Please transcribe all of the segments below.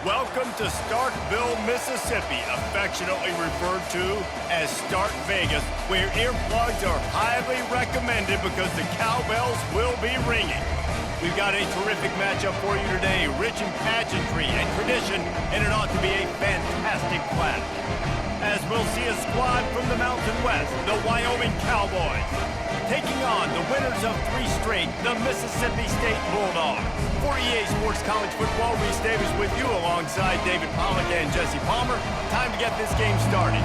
Welcome to Starkville, Mississippi, affectionately referred to as Stark Vegas, where earplugs are highly recommended because the cowbells will be ringing. We've got a terrific matchup for you today, rich in pageantry and tradition, and it ought to be a fantastic clash. As we'll see a squad from the Mountain West, the Wyoming Cowboys, taking on the winners of 3 straight, the Mississippi State Bulldogs. For EA Sports College Football, Reese Davis with you alongside David Pollack and Jesse Palmer. Time to get this game started.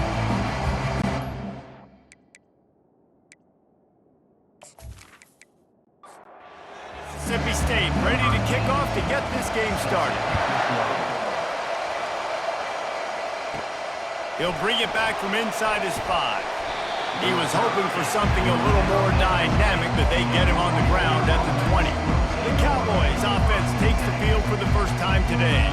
Mississippi State ready to kick off to get this game started. He'll bring it back from inside his 5. He was hoping for something a little more dynamic, but they get him on the ground at the 20. The Cowboys offense takes the field for the first time today.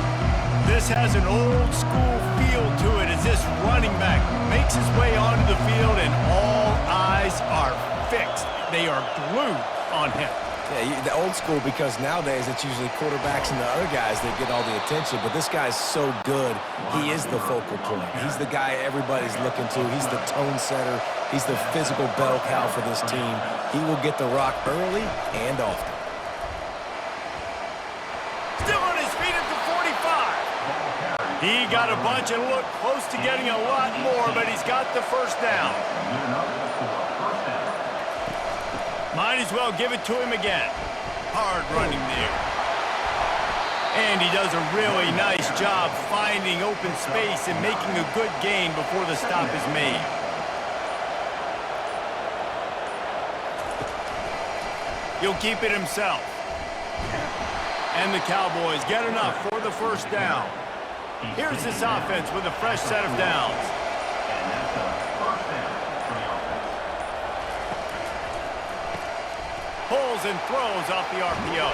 This has an old school feel to it as this running back makes his way onto the field and all eyes are fixed. They are glued on him. Yeah, the old school, because nowadays it's usually quarterbacks and the other guys that get all the attention, but this guy's so good. He is the focal point. He's the guy everybody's looking to. He's the tone setter. He's the physical bell cow for this team. He will get the rock early and often. Still on his feet at the 45. He got a bunch and looked close to getting a lot more, but he's got the first down. Might as well give it to him again. Hard running there. And he does a really nice job finding open space and making a good gain before the stop is made. He'll keep it himself. And the Cowboys get enough for the first down. Here's this offense with a fresh set of downs. Pulls and throws off the RPO.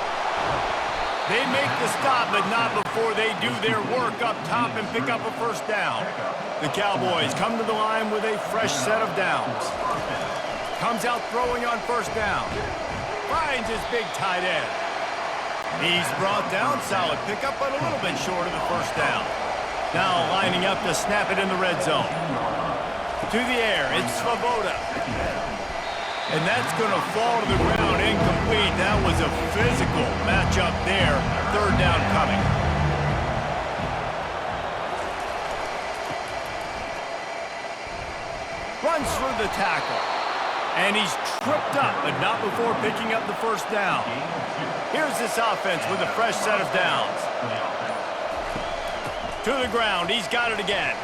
They make the stop, but not before they do their work up top and pick up a first down. The Cowboys come to the line with a fresh set of downs. Comes out throwing on first down. Finds his big tight end. He's brought down. Solid pickup, but a little bit short of the first down. Now lining up to snap it in the red zone. To the air, it's Svoboda. And that's going to fall to the ground incomplete. That was a physical matchup there. Third down coming. Runs through the tackle. And he's tripped up, but not before picking up the first down. Here's this offense with a fresh set of downs. To the ground. He's got it again.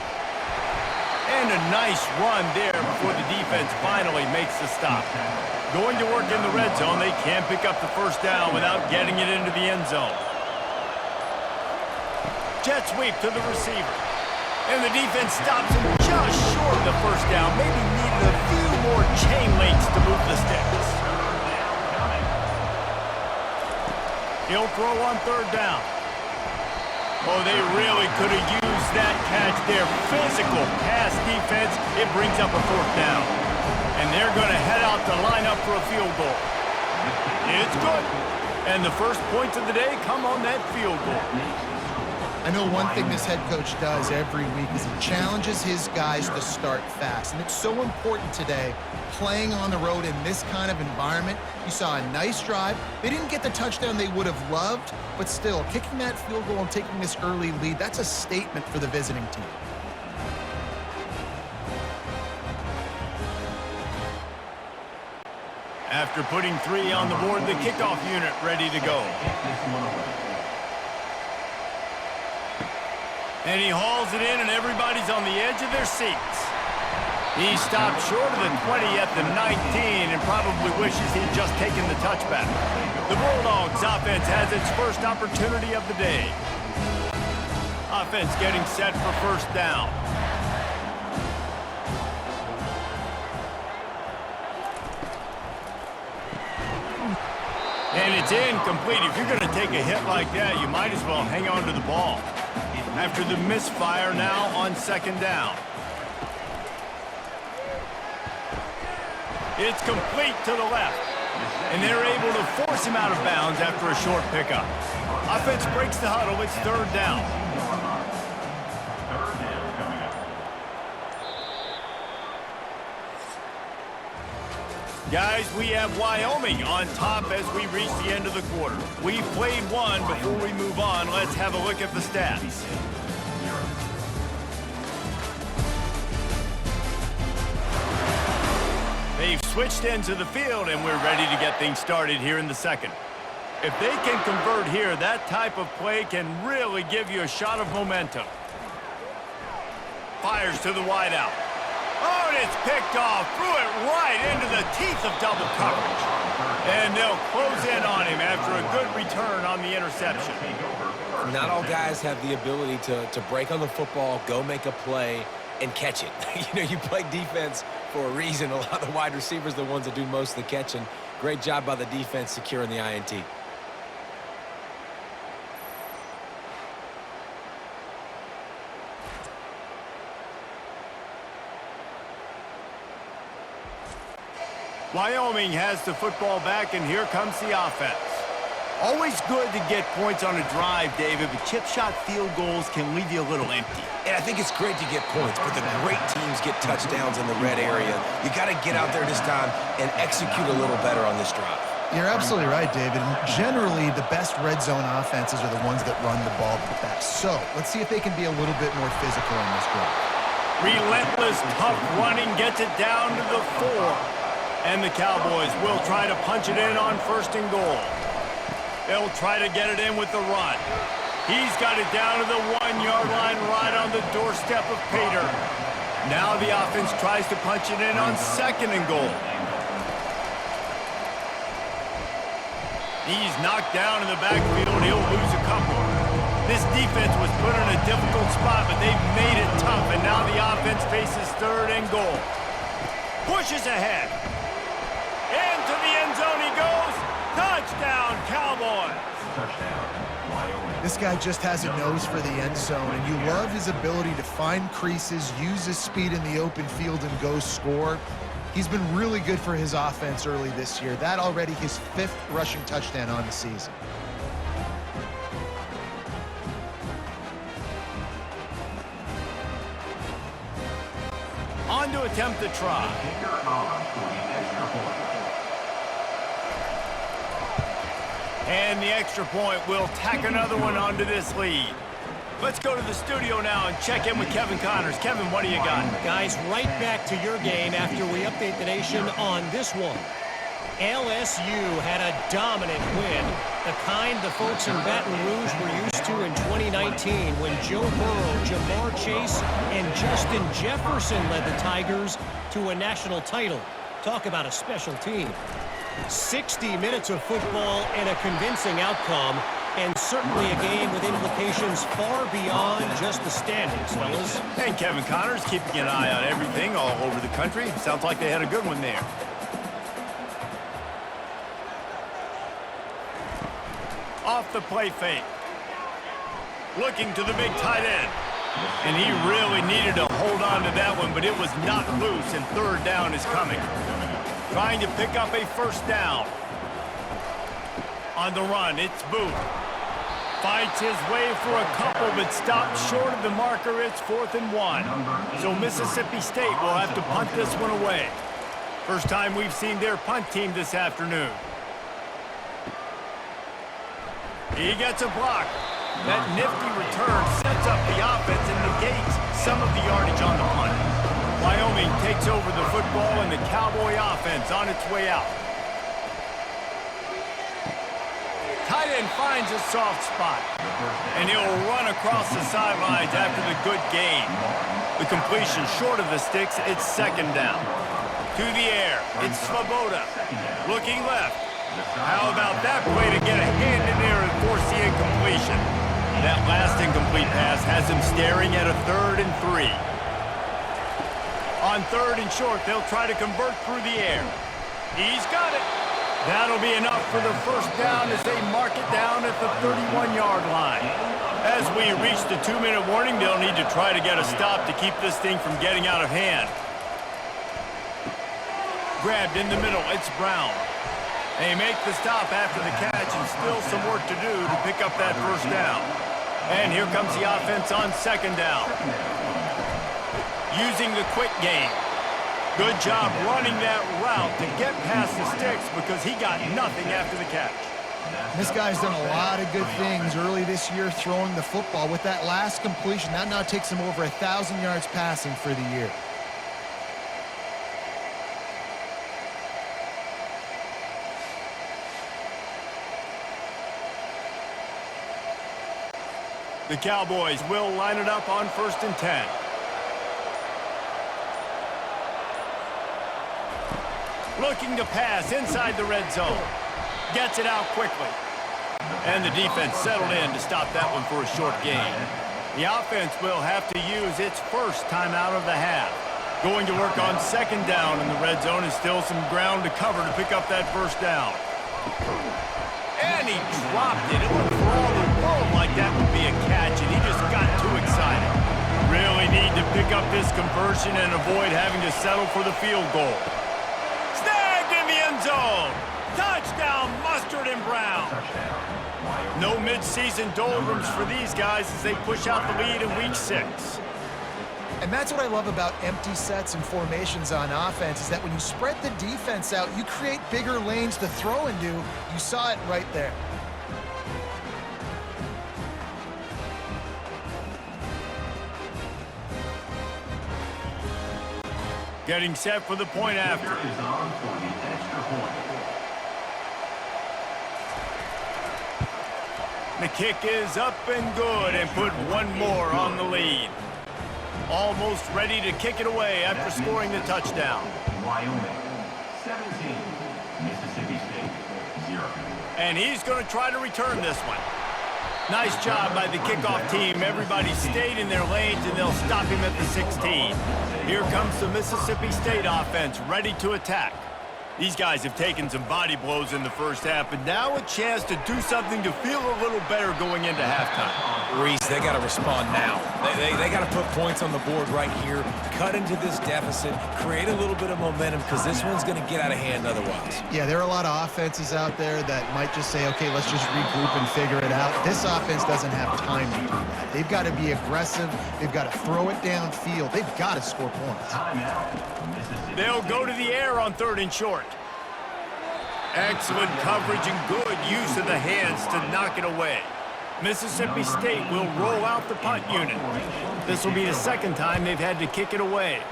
And a nice run there before the defense finally makes the stop. Going to work in the red zone. They can't pick up the first down without getting it into the end zone. Jet sweep to the receiver. And the defense stops him just short of the first down. Maybe needed a few more chain links to move the sticks. He'll throw on third down. Oh, they really could have used that catch there. Physical pass defense. It brings up a fourth down. And they're going to head out to line up for a field goal. It's good. And the first points of the day come on that field goal. I know one thing this head coach does every week is he challenges his guys to start fast. And it's so important today, playing on the road in this kind of environment. You saw a nice drive. They didn't get the touchdown they would have loved, but still, kicking that field goal and taking this early lead, that's a statement for the visiting team. After putting 3 on the board, the kickoff unit ready to go. And he hauls it in, and everybody's on the edge of their seats. He stopped short of the 20 at the 19 and probably wishes he'd just taken the touchback. The Bulldogs offense has its first opportunity of the day. Offense getting set for first down. And it's incomplete. If you're going to take a hit like that, you might as well hang on to the ball. After the misfire now on second down. It's complete to the left. And they're able to force him out of bounds after a short pickup. Offense breaks the huddle. It's third down. Guys, we have Wyoming on top as we reach the end of the quarter. We've played one. Before we move on, let's have a look at the stats. They've switched ends of the field, and we're ready to get things started here in the second. If they can convert here, that type of play can really give you a shot of momentum. Fires to the wideout. Oh, and it's picked off. Threw it right into the teeth of double coverage. And they'll close in on him after a good return on the interception. Not all guys have the ability to break on the football, go make a play, and catch it. You play defense for a reason. A lot of the wide receivers are the ones that do most of the catching. Great job by the defense securing the INT. Wyoming has the football back, and here comes the offense. Always good to get points on a drive, David, but chip shot field goals can leave you a little empty. And I think it's great to get points, but the great teams get touchdowns in the red area. You got to get out there this time and execute a little better on this drive. You're absolutely right, David. Generally, the best red zone offenses are the ones that run the ball the best. So let's see if they can be a little bit more physical in this drive. Relentless, tough running gets it down to the 4. And the Cowboys will try to punch it in on 1st and goal. They'll try to get it in with the run. He's got it down to the 1-yard line right on the doorstep of Pater. Now the offense tries to punch it in on 2nd and goal. He's knocked down in the backfield. He'll lose a couple. This defense was put in a difficult spot, but they've made it tough, and now the offense faces 3rd and goal. Pushes ahead. Into the end zone he goes. Touchdown, Cowboys. This guy just has a nose for the end zone, and you love his ability to find creases, use his speed in the open field, and go score. He's been really good for his offense early this year. That already his 5th rushing touchdown on the season. On to attempt the try. And the extra point will tack another one onto this lead. Let's go to the studio now and check in with Kevin Connors. Kevin, what do you got? Guys, right back to your game after we update the nation on this one. LSU had a dominant win, the kind the folks in Baton Rouge were used to in 2019 when Joe Burrow, Jamar Chase, and Justin Jefferson led the Tigers to a national title. Talk about a special team. 60 minutes of football and a convincing outcome, and certainly a game with implications far beyond just the standings, fellas. And Kevin Connors keeping an eye on everything all over the country. Sounds like they had a good one there. Off the play fake. Looking to the big tight end. And he really needed to hold on to that one, but it was not loose, and 3rd down is coming. Trying to pick up a 1st down. On the run, it's Booth. Fights his way for a couple, but stops short of the marker. It's 4th and 1. So Mississippi State will have to punt this one away. First time we've seen their punt team this afternoon. He gets a block. That nifty return sets up the offense and negates some of the yardage on the punt. Wyoming takes over the football, and the Cowboy offense on its way out. Tight end finds a soft spot, and he'll run across the sidelines after the good gain. The completion short of the sticks, it's 2nd down. To the air, it's Svoboda. Looking left. How about that play to get a hand in there and force the incompletion? That last incomplete pass has him staring at a 3rd and 3. On 3rd and short, they'll try to convert through the air. He's got it. That'll be enough for the 1st down as they mark it down at the 31-yard line. As we reach the 2-minute warning, they'll need to try to get a stop to keep this thing from getting out of hand. Grabbed in the middle, it's Brown. They make the stop after the catch, and still some work to do to pick up that 1st down. And here comes the offense on 2nd down. Using the quick game. Good job running that route to get past the sticks because he got nothing after the catch. This guy's done a lot of good things early this year throwing the football. With that last completion, that now takes him over 1,000 yards passing for the year. The Cowboys will line it up on 1st and 10. Looking to pass inside the red zone. Gets it out quickly. And the defense settled in to stop that one for a short gain. The offense will have to use its first timeout of the half. Going to work on 2nd down in the red zone and still some ground to cover to pick up that 1st down. And he dropped it. It looked for all the world like that would be a catch, and he just got too excited. Really need to pick up this conversion and avoid having to settle for the field goal. Snagged in the end zone. Touchdown, Mustard and Brown. No midseason doldrums for these guys as they push out the lead in Week 6. And that's what I love about empty sets and formations on offense is that when you spread the defense out, you create bigger lanes to throw into. You saw it right there. Getting set for the point after. The kick is up and good and put one more on the lead. Almost ready to kick it away after scoring the touchdown. Wyoming, 17. Mississippi State, 0. And he's going to try to return this one. Nice job by the kickoff team. Everybody stayed in their lanes, and they'll stop him at the 16. Here comes the Mississippi State offense, ready to attack. These guys have taken some body blows in the first half, but now a chance to do something to feel a little better going into halftime. Reese, they got to respond now. They got to put points on the board right here, cut into this deficit, create a little bit of momentum because this one's going to get out of hand otherwise. Yeah, there are a lot of offenses out there that might just say, okay, let's just regroup and figure it out. This offense doesn't have time to do that. They've got to be aggressive. They've got to throw it downfield. They've got to score points. They'll go to the air on 3rd and short. Excellent coverage and good use of the hands to knock it away. Mississippi State will roll out the punt unit. This will be the 2nd time they've had to kick it away.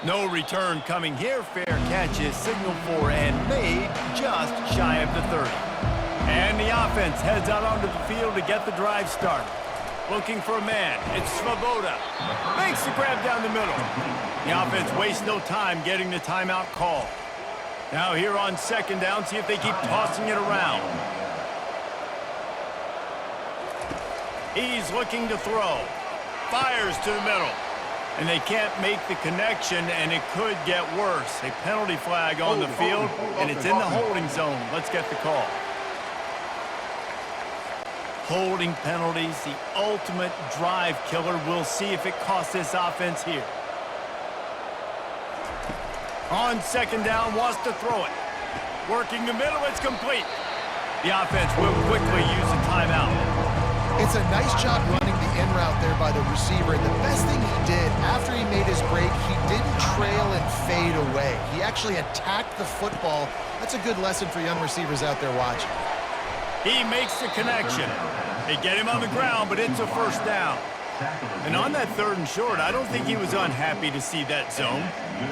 No return coming here. Fair catch is signaled for and made just shy of the 30. And the offense heads out onto the field to get the drive started. Looking for a man. It's Svoboda. Makes the grab down the middle. The offense wastes no time getting the timeout call. Now here on 2nd down, see if they keep tossing it around. He's looking to throw. Fires to the middle. And they can't make the connection, and it could get worse. A penalty flag on the field, and it's in the holding zone. Let's get the call. Holding penalties, the ultimate drive killer. We'll see if it costs this offense here. On 2nd down, wants to throw it. Working the middle, it's complete. The offense will quickly use a timeout. It's a nice job running the in route there by the receiver. And the best thing he did after he made his break, he didn't trail and fade away. He actually attacked the football. That's a good lesson for young receivers out there watching. He makes the connection. They get him on the ground, but it's a 1st down. And on that 3rd and short, I don't think he was unhappy to see that zone.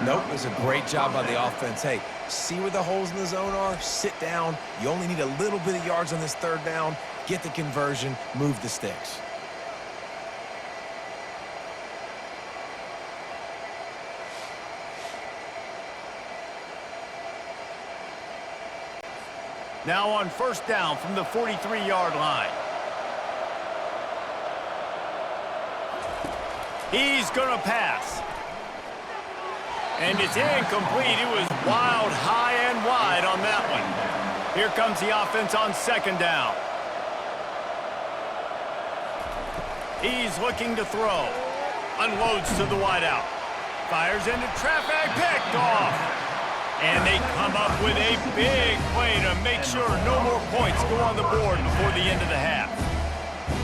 Nope, it was a great job by the offense. Hey, see where the holes in the zone are? Sit down. You only need a little bit of yards on this 3rd down. Get the conversion, move the sticks. Now on 1st down from the 43-yard line. He's going to pass. And it's incomplete. It was wild, high and wide on that one. Here comes the offense on 2nd down. He's looking to throw. Unloads to the wideout. Fires into traffic. Picked off. And they come up with a big play to make sure no more points go on the board before the end of the half.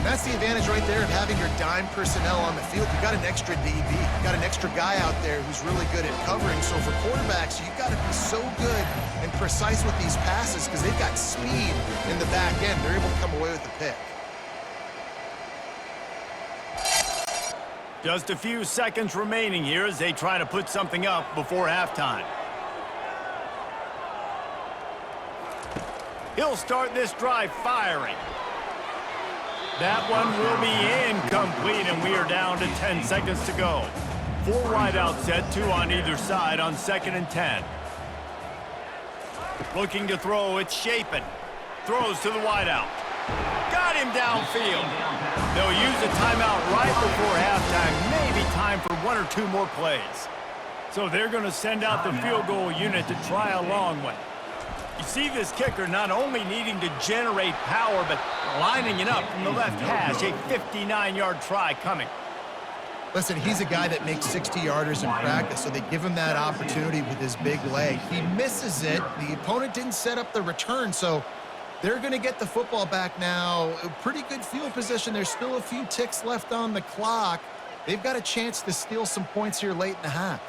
And that's the advantage right there of having your dime personnel on the field. You got an extra DB. You got an extra guy out there who's really good at covering. So for quarterbacks, you've got to be so good and precise with these passes because they've got speed in the back end. They're able to come away with the pick. Just a few seconds remaining here as they try to put something up before halftime. He'll start this drive firing. That one will be incomplete, and we are down to 10 seconds to go. 4 wideouts set, 2 on either side on 2nd and 10. Looking to throw, it's Chapin. Throws to the wideout. Got him downfield. They'll use a timeout right before halftime, maybe time for 1 or 2 more plays. So they're going to send out the field goal unit to try a long one. You see this kicker not only needing to generate power, but lining it up from the left hash, a 59-yard try coming. Listen, he's a guy that makes 60-yarders in practice, so they give him that opportunity with his big leg. He misses it. The opponent didn't set up the return, so they're going to get the football back now. A pretty good field position. There's still a few ticks left on the clock. They've got a chance to steal some points here late in the half.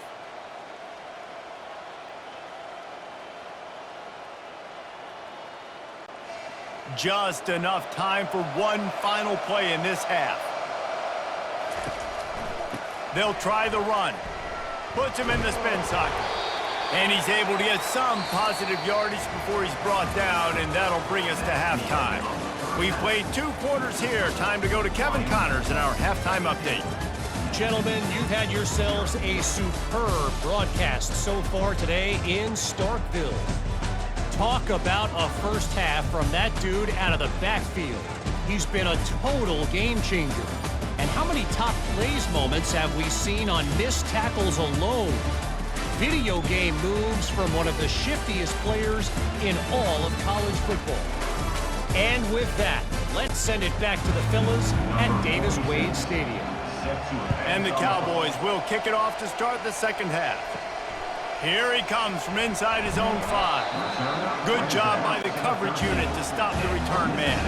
Just enough time for one final play in this half. They'll try the run. Puts him in the spin cycle. And he's able to get some positive yardage before he's brought down, and that'll bring us to halftime. We've played 2 quarters here. Time to go to Kevin Connors in our halftime update. Gentlemen, you've had yourselves a superb broadcast so far today in Starkville. Talk about a first half from that dude out of the backfield. He's been a total game changer. And how many top plays moments have we seen on missed tackles alone? Video game moves from one of the shiftiest players in all of college football. And with that, let's send it back to the fellas at Davis-Wade Stadium. And the Cowboys will kick it off to start the second half. Here he comes from inside his own 5. Good job by the coverage unit to stop the return man.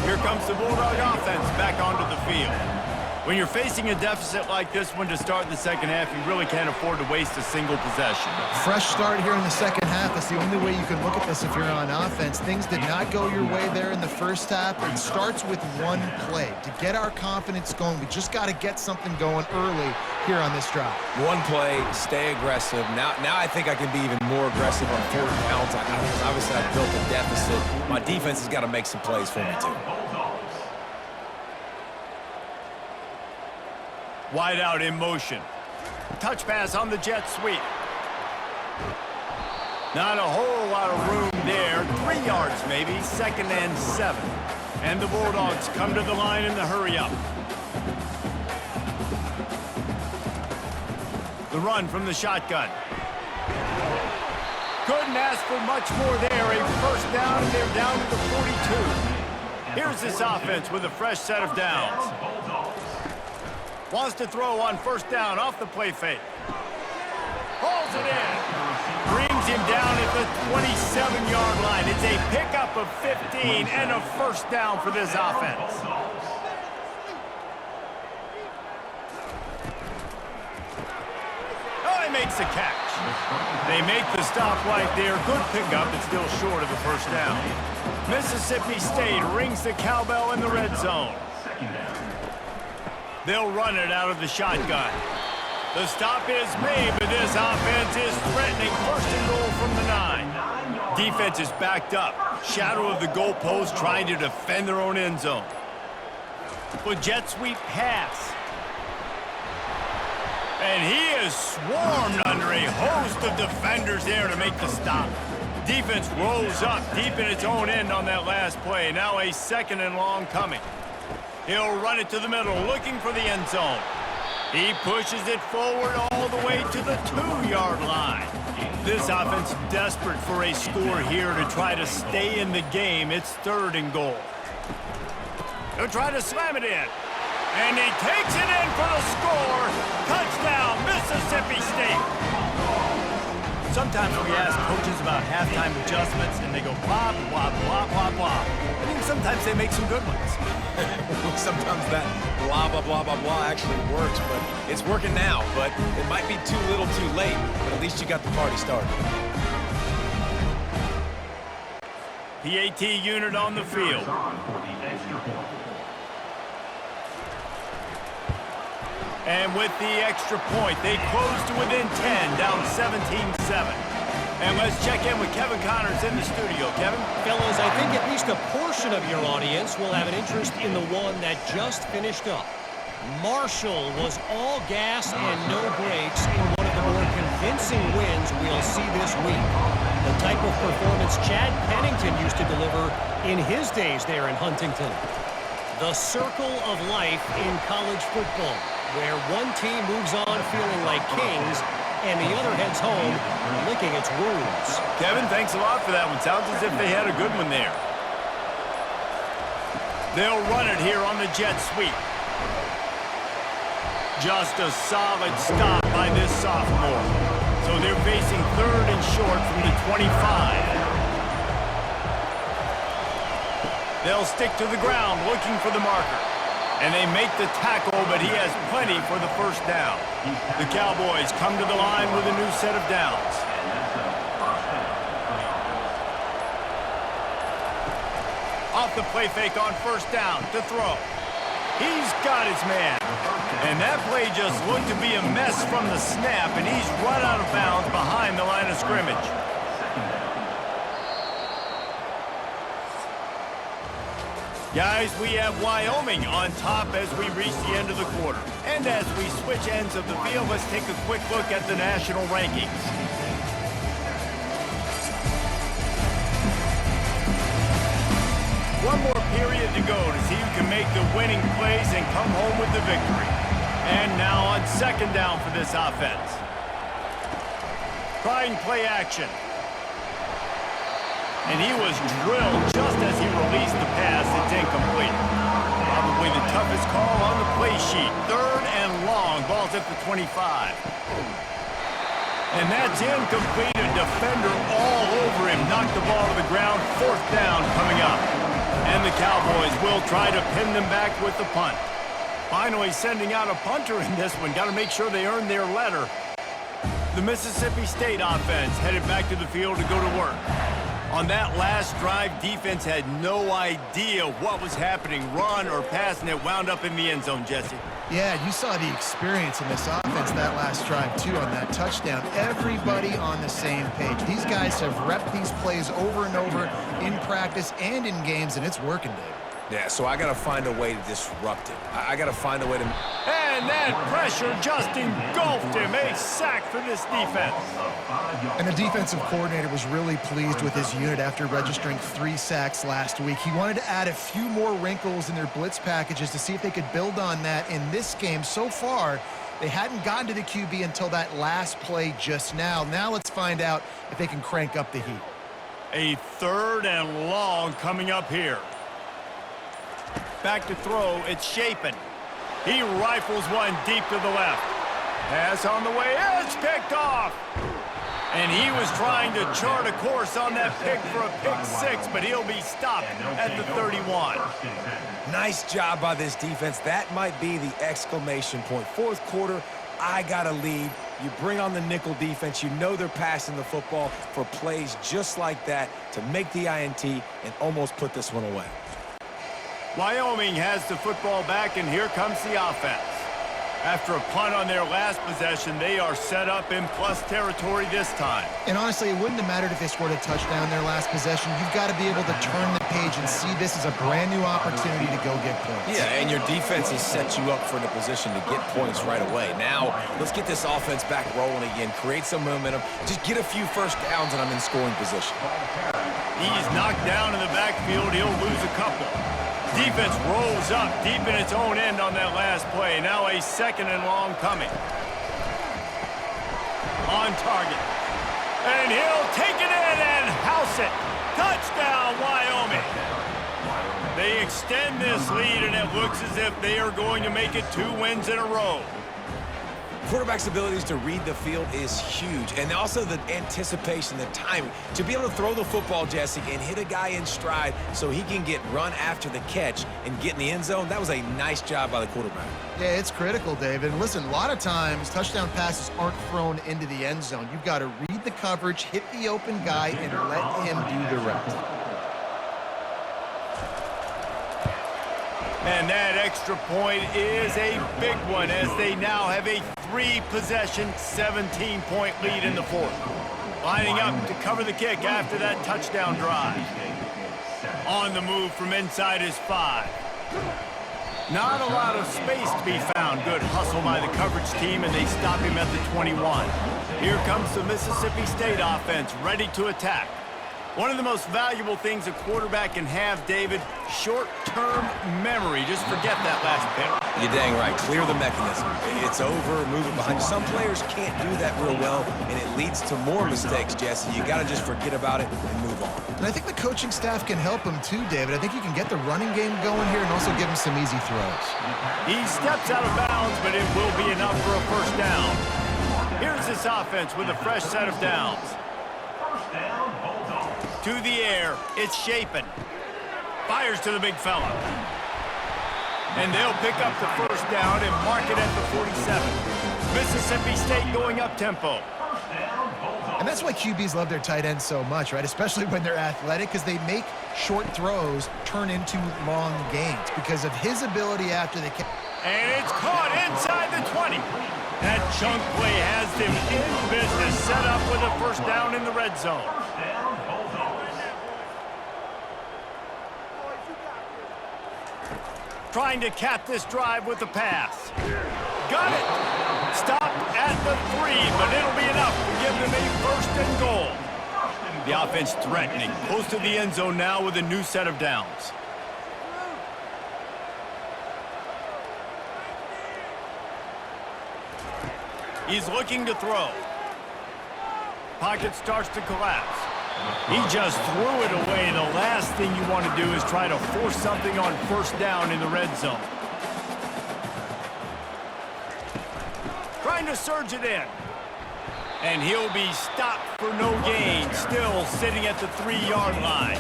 Here comes the Bulldog offense back onto the field. When you're facing a deficit like this one to start the second half, you really can't afford to waste a single possession. Fresh start here in the second half. That's the only way you can look at this if you're on offense. Things did not go your way there in the first half. It starts with one play. To get our confidence going, we just got to get something going early here on this drive. One play, stay aggressive. Now I think I can be even more aggressive on 4th downs. Obviously, I've built a deficit. My defense has got to make some plays for me, too. Wide out in motion. Touch pass on the jet sweep. Not a whole lot of room there. 3 yards maybe, 2nd and 7. And the Bulldogs come to the line in the hurry up. The run from the shotgun. Couldn't ask for much more there. A first down, and they're down to the 42. Here's this offense with a fresh set of downs. Wants to throw on first down off the play fake. Hauls it in. Brings him down at the 27-yard line. It's a pickup of 15 and a first down for this offense. Oh, he makes the catch. They make the stop right there. Good pickup, but still short of the first down. Mississippi State rings the cowbell in the red zone. They'll run it out of the shotgun. The stop is made, but this offense is threatening. 1st and goal from the 9. Defense is backed up. Shadow of the goalpost trying to defend their own end zone. With jet sweep pass. And he is swarmed under a host of defenders there to make the stop. Defense rolls up deep in its own end on that last play. Now a 2nd and long coming. He'll run it to the middle, looking for the end zone. He pushes it forward all the way to the 2-yard line. This offense desperate for a score here to try to stay in the game. It's 3rd and goal. He'll try to slam it in. And he takes it in for the score. Touchdown, Mississippi State. Sometimes we ask coaches about halftime adjustments, and they go blah, blah, blah, blah, blah. I think sometimes they make some good ones. Sometimes that blah, blah, blah, blah, blah actually works, but it's working now. But it might be too little too late, but at least you got the party started. PAT unit on the field. And with the extra point, they close to within 10, down 17-7. And let's check in with Kevin Connors in the studio. Kevin? Fellas, I think at least a portion of your audience will have an interest in the one that just finished up. Marshall was all gas and no brakes in one of the more convincing wins we'll see this week. The type of performance Chad Pennington used to deliver in his days there in Huntington. The circle of life in college football, where one team moves on feeling like kings and the other heads home licking its wounds. Kevin, thanks a lot for that one. Sounds as if they had a good one there. They'll run it here on the jet sweep. Just a solid stop by this sophomore. So they're facing third and short from the 25. They'll stick to the ground looking for the marker. And they make the tackle, but he has plenty for the first down. The Cowboys come to the line with a new set of downs. Off the play fake on first down to throw. He's got his man. And that play just looked to be a mess from the snap, and he's run out of bounds behind the line of scrimmage. Guys, we have Wyoming on top as we reach the end of the quarter. And as we switch ends of the field, let's take a quick look at the national rankings. One more period to go to see who can make the winning plays and come home with the victory. And now on second down for this offense. Trying play action. And he was drilled just as he released the pass. It's incomplete. Probably the toughest call on the play sheet. Third and long. Ball's at the 25. And that's incomplete. A defender all over him. Knocked the ball to the ground. Fourth down coming up. And the Cowboys will try to pin them back with the punt. Finally sending out a punter in this one. Got to make sure they earn their letter. The Mississippi State offense headed back to the field to go to work. On that last drive, defense had no idea what was happening, run or pass, and it wound up in the end zone, Jesse. Yeah, you saw the experience in this offense that last drive, too, on that touchdown. Everybody on the same page. These guys have repped these plays over and over in practice and in games, and it's working, Dave. Yeah, so I got to find a way to disrupt it. I got to find a way to... And that pressure just engulfed him. A sack for this defense. And the defensive coordinator was really pleased with his unit after registering 3 sacks last week. He wanted to add a few more wrinkles in their blitz packages to see if they could build on that in this game. So far, they hadn't gotten to the QB until that last play just now. Now let's find out if they can crank up the heat. A third and long coming up here. Back to throw, it's Shapen. He rifles one deep to the left. Pass on the way, it's picked off. And he was trying to chart a course on that pick for a pick 6, but he'll be stopped at the 31. Nice job by this defense. That might be the exclamation point. Fourth quarter, I got a lead. You bring on the nickel defense. You know they're passing the football for plays just like that to make the INT and almost put this one away. Wyoming has the football back, and here comes the offense. After a punt on their last possession, they are set up in plus territory this time. And honestly, it wouldn't have mattered if they scored a touchdown their last possession. You've got to be able to turn the page and see this as a brand new opportunity to go get points. Yeah, and your defense has set you up for the position to get points right away. Now, let's get this offense back rolling again, create some momentum, just get a few first downs, and I'm in scoring position. He's knocked down in the backfield. He'll lose a couple. Defense rolls up deep in its own end on that last play. Now a second and long coming. On target. And he'll take it in and house it. Touchdown, Wyoming. They extend this lead, and it looks as if they are going to make it 2 wins in a row. Quarterback's abilities to read the field is huge, and also the anticipation, the timing. To be able to throw the football, Jesse, and hit a guy in stride so he can get run after the catch and get in the end zone, that was a nice job by the quarterback. Yeah, it's critical, David. Listen, a lot of times touchdown passes aren't thrown into the end zone. You've got to read the coverage, hit the open guy, and let him do the rest. And that extra point is a big one as they now have a 3-possession, 17-point lead in the fourth. Lining up to cover the kick after that touchdown drive. On the move from inside his 5. Not a lot of space to be found. Good hustle by the coverage team, and they stop him at the 21. Here comes the Mississippi State offense, ready to attack. One of the most valuable things a quarterback can have, David, short-term memory. Just forget that last pick. You're dang right. Clear the mechanism. It's over, move it behind you. Some players can't do that real well, and it leads to more mistakes, Jesse. You got to just forget about it and move on. And I think the coaching staff can help him too, David. I think you can get the running game going here and also give him some easy throws. He steps out of bounds, but it will be enough for a first down. Here's this offense with a fresh set of downs. To the air, it's Shapen. Fires to the big fella. And they'll pick up the first down and mark it at the 47. Mississippi State going up-tempo. And that's why QBs love their tight ends so much, right? Especially when they're athletic, because they make short throws turn into long gains because of his ability after the catch. And it's caught inside the 20. That chunk play has them in business, set up with a first down in the red zone. Trying to cap this drive with the pass. Got it. Stopped at the 3, but it'll be enough to give them a first and goal. The offense threatening. Close to the end zone now with a new set of downs. He's looking to throw. Pocket starts to collapse. He just threw it away. The last thing you want to do is try to force something on first down in the red zone. Trying to surge it in. And he'll be stopped for no gain, still sitting at the 3-yard line.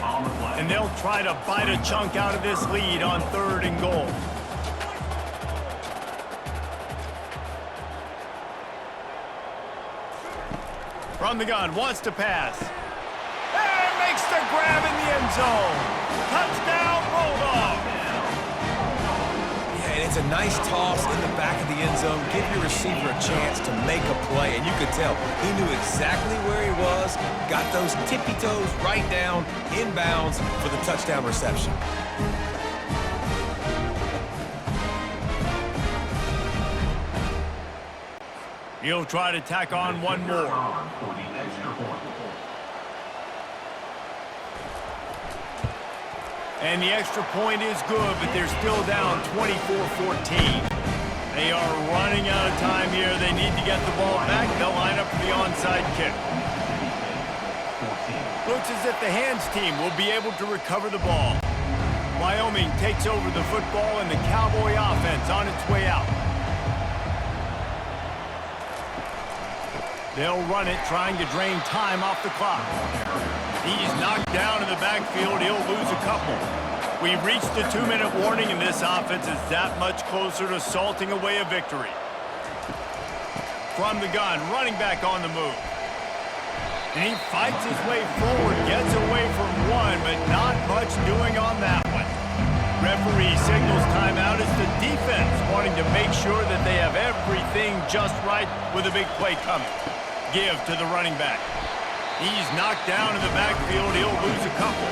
And they'll try to bite a chunk out of this lead on 3rd and goal. From the gun, wants to pass. And makes the grab in the end zone. Touchdown, Bulldogs. Yeah, and it's a nice toss in the back of the end zone. Give your receiver a chance to make a play, and you could tell he knew exactly where he was, got those tippy toes right down, inbounds for the touchdown reception. He'll try to tack on one more. And the extra point is good, but they're still down 24-14. They are running out of time here. They need to get the ball back. They'll line up for the onside kick. Looks as if the hands team will be able to recover the ball. Wyoming takes over the football, and the Cowboy offense on its way out. They'll run it, trying to drain time off the clock. He's knocked down in the backfield. He'll lose a couple. We've reached the 2-minute warning, and this offense is that much closer to salting away a victory. From the gun, running back on the move. And he fights his way forward, gets away from one, but not much doing on that one. Referee signals timeout as the defense wanting to make sure that they have everything just right with a big play coming. Give to the running back. He's knocked down in the backfield. He'll lose a couple.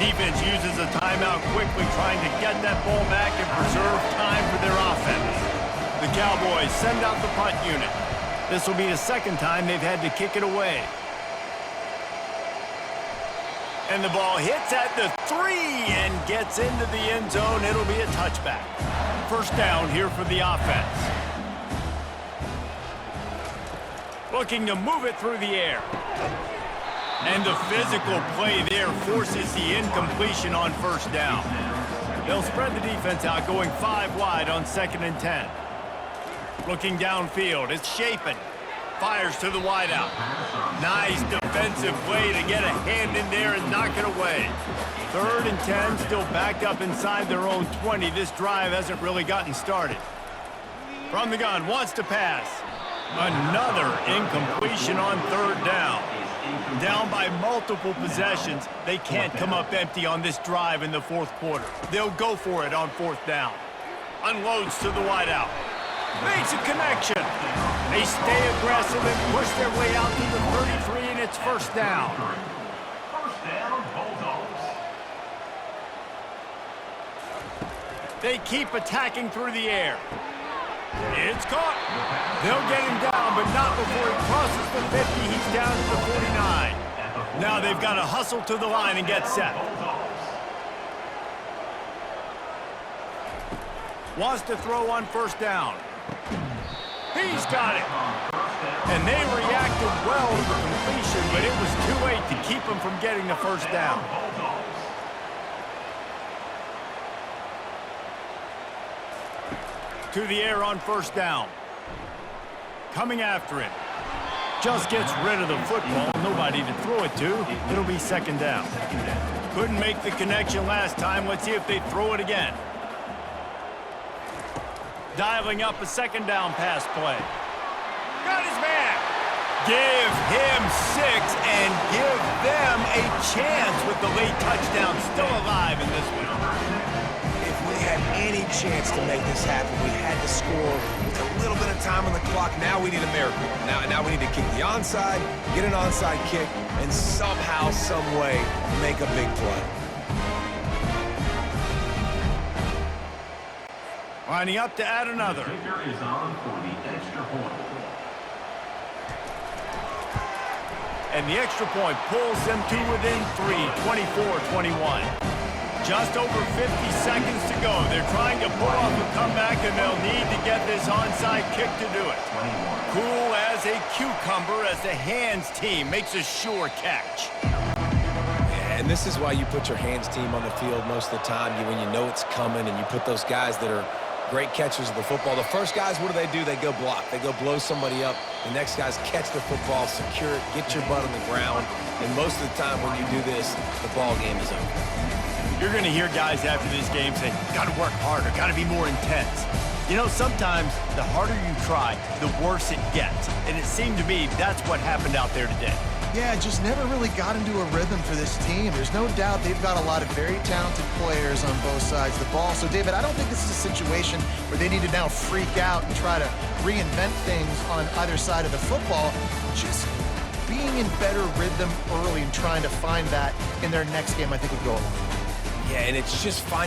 Defense uses a timeout quickly, trying to get that ball back and preserve time for their offense. The Cowboys send out the punt unit. This will be the second time they've had to kick it away. And the ball hits at the 3 and gets into the end zone. It'll be a touchback. First down here for the offense. Looking to move it through the air. And the physical play there forces the incompletion on first down. They'll spread the defense out, going 5 wide on 2nd and 10. Looking downfield, it's Chapin. Fires to the wideout. Nice defensive play to get a hand in there and knock it away. 3rd and 10, still backed up inside their own 20. This drive hasn't really gotten started. From the gun, wants to pass. Another incompletion on 3rd down. Down by multiple possessions, they can't come up empty on this drive in the 4th quarter. They'll go for it on 4th down. Unloads to the wideout. Makes a connection. They stay aggressive and push their way out to the 33, and it's 1st down. First down, Bulldogs. They keep attacking through the air. It's caught. They'll get him down, but not before he crosses the 50. He's down to the 49. Now they've got to hustle to the line and get set. Wants to throw on 1st down. He's got it. And they reacted well to the completion, but it was too late to keep him from getting the 1st down. To the air on 1st down. Coming after it. Just gets rid of the football. Nobody to throw it to. It'll be 2nd down. Couldn't make the connection last time. Let's see if they throw it again. Dialing up a 2nd down pass play. Got his man. Give him 6 and give them a chance with the late touchdown still alive in this one. If we had any chance to make this happen, we had to score with a little bit of time on the clock. Now we need a miracle. Now we need to kick the onside, get an onside kick, and somehow, some way, make a big play. Lining up to add another. Kicker is on for the extra point. And the extra point pulls them to within 3, 24-21. Just over 50 seconds to go. They're trying to pull off a comeback, and they'll need to get this onside kick to do it. Cool as a cucumber as the hands team makes a sure catch. And this is why you put your hands team on the field most of the time, when you know it's coming, and you put those guys that are great catchers of the football. The first guys, what do? They go block. They go blow somebody up. The next guys catch the football, secure it, get your butt on the ground. And most of the time when you do this, the ball game is over. You're going to hear guys after this game say, got to work harder, got to be more intense. You know, sometimes the harder you try, the worse it gets. And it seemed to me that's what happened out there today. Yeah, just never really got into a rhythm for this team. There's no doubt they've got a lot of very talented players on both sides of the ball. So, David, I don't think this is a situation where they need to now freak out and try to reinvent things on either side of the football. Just being in better rhythm early and trying to find that in their next game, I think would go a long way. Yeah, and it's just finding